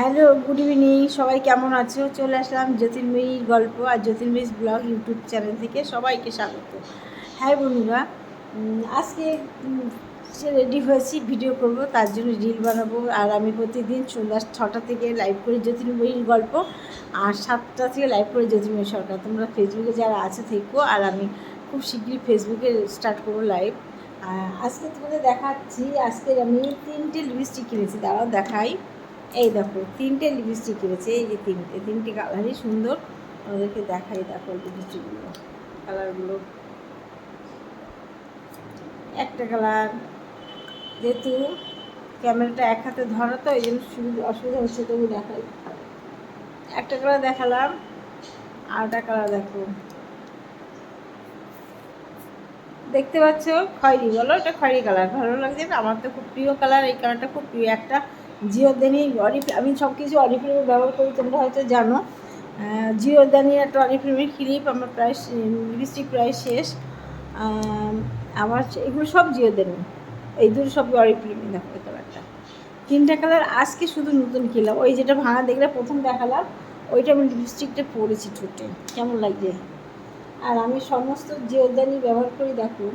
Hello, good evening. সবাই কেমন আছো? চলে আসলাম জ্যোতির্ময়ীর গল্প আর জ্যোতির্ময়ী ব্লগ ইউটিউব চ্যানেল থেকে সবাইকে স্বাগত। হ্যাঁ বন্ধুরা, আজকে রেডি হয়েছি, ভিডিও করব, তার জন্য রিল বানাবো। আর আমি প্রতিদিন সন্ধ্যা 6টা থেকে লাইভ করি জ্যোতির্ময়ীর গল্প, আর 7টা থেকে লাইভ করি জ্যোতির্ময়ী সরকার। তোমরা ফেসবুকে যারা আছে থেকো, আর আমি খুব শীঘ্রই ফেসবুকে স্টার্ট করবো লাইভ। আজকে তোমাদের দেখাচ্ছি, আজকে আমি 3টে লিপস্টিক কিনেছি, দাঁড়াও দেখাই। এই দেখো 3টে লিপস্টিক কিনেছে, এই যে তিনটে কালারই সুন্দর। ওদেরকে দেখাই, দেখো লিপস্টিকগুলো, কালারগুলো। একটা কালার, যেহেতু ক্যামেরাটা এক হাতে ধরা তো এই জন্য অসুবিধা হচ্ছে, তবু দেখাই। একটা কালার দেখালাম, আর একটা কালার দেখো, দেখতে পাচ্ছ খয়েরি, বলো এটা খয়েরি কালার ভালো লাগছে না? আমার তো খুব প্রিয় কালার, এই কালারটা খুব প্রিয়। একটা জিওদানি আমি সব কিছু অরিফ্লেমে ব্যবহার করি, তোমরা হয়তো জানো। জিওদানি একটা অরিফ্লেমের ক্লিপ আমার প্রায় লিপস্টিক প্রায় শেষ। আমার এগুলো সব জিওদানি, এই দুটো সব অরিফ্লেমে। দেখো এই কালারটা, 3টে কালার আজকে শুধু নতুন কিনলাম। ওই যেটা ভাঙা দেখলে প্রথম দেখালাম, ওইটা আমি লিপস্টিকটা পরেছি ঠোঁটে, কেমন লাগছে। আর আমি সমস্ত জিওদানি ব্যবহার করি, দেখো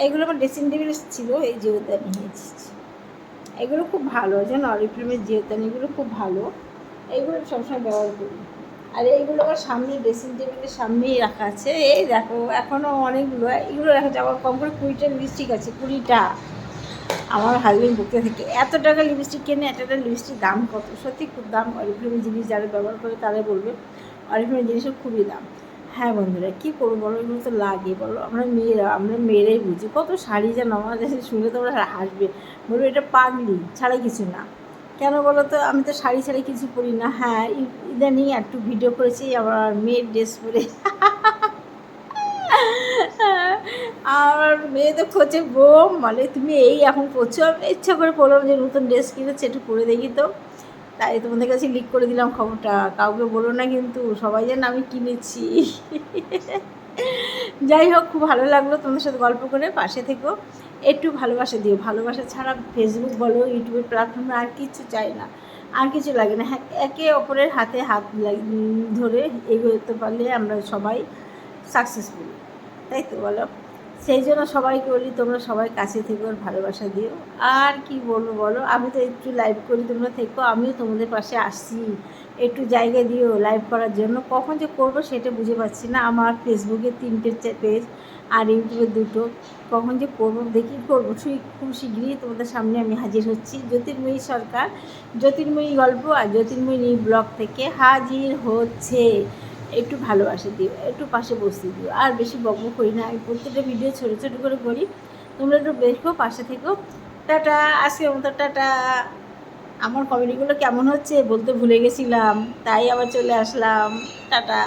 এইগুলো আমার ড্রেসিং টেবিলে ছিল, এই জিওদানি এসেছি। এগুলো খুব ভালো, যেন অরিফ্লেমের জিওদানিগুলো খুব ভালো, এইগুলো সবসময় ব্যবহার করি। আর এইগুলো আমার সামনে ড্রেসিং টেবিলের সামনেই রাখা আছে। এই দেখো এখনও অনেকগুলো, এগুলো রাখা আছে। আমার কম করে 20টা লিপস্টিক আছে, 20টা। আমার হাজবেন্ড বলতে থেকে এত টাকা লিপস্টিক কেনে, একটা লিপস্টিক দাম কত? সত্যি খুব দাম। অরিফ্লেমের জিনিস যারা ব্যবহার করে তারাই বলবে অরিফ্লেমের জিনিসের খুবই দাম। হ্যাঁ বন্ধুরা, কী করবো বলো, এগুলো তো লাগে বলো। আমরা মেয়েরাই বুঝি। কত শাড়ি যেন আমাদের শুনে তোমরা হাসবে, বলবো এটা পাগলি ছাড়া কিছু না। কেন বলো তো? আমি তো শাড়ি ছাড়া কিছু পরি না। হ্যাঁ, ইদানিং একটু ভিডিও করেছি আমার মেয়ের ড্রেস পরে। আমার মেয়ে তো খোঁজে, বোম মানে তুমি এই এখন করছো। আমি ইচ্ছা করে পড়লাম যে নতুন ড্রেস কিনেছে, একটু পরে দেখি তো, তাই তোমাদের কাছে লিক করে দিলাম খবরটা। কাউকে বলো না কিন্তু, সবাই যেন আমি কিনেছি। যাই হোক, খুব ভালো লাগলো তোমাদের সাথে গল্প করে। পাশে থেকো, একটু ভালোবাসা দিও। ভালোবাসা ছাড়া ফেসবুক বলো, ইউটিউবের প্ল্যাটফর্মে আর কিছু চাই না, আর কিছু লাগে না। হ্যাঁ, একে অপরের হাতে হাত ধরে এগোতে পারলে আমরা সবাই সাকসেসফুল, তাই তো বলো? সেই জন্য সবাইকে বলি, তোমরা সবাই কাছে থেকো, ভালোবাসা দিও। আর কি বলবো বলো, আমি তো একটু লাইভ করি, তোমরা থেকো, আমিও তোমাদের পাশে আসছি। একটু জায়গা দিও লাইভ করার জন্য। কখন যে করবো সেটা বুঝে পাচ্ছি না। আমার ফেসবুকে 3টে পেজ আর ইউটিউবে 2টো। কখন যে করবো দেখি, করবো খুব শীঘ্রই তোমাদের সামনে আমি হাজির হচ্ছি। জ্যোতির্ময়ী সরকার, জ্যোতির্ময়ী গল্প আর জ্যোতির্ময়ী ব্লগ থেকে হাজির হচ্ছে। একটু ভালোবাসা দিও, একটু পাশে বসতে দিও। আর বেশি বকবক করি না, আমি প্রত্যেকটা ভিডিও ছোটো ছোটো করে করি, তোমরা একটু দেখো, পাশে থেকো। টাটা, আজকের মতো টাটা। আমার কমেডিগুলো কেমন হচ্ছে বলতে ভুলে গেছিলাম, তাই আবার চলে আসলাম। টাটা।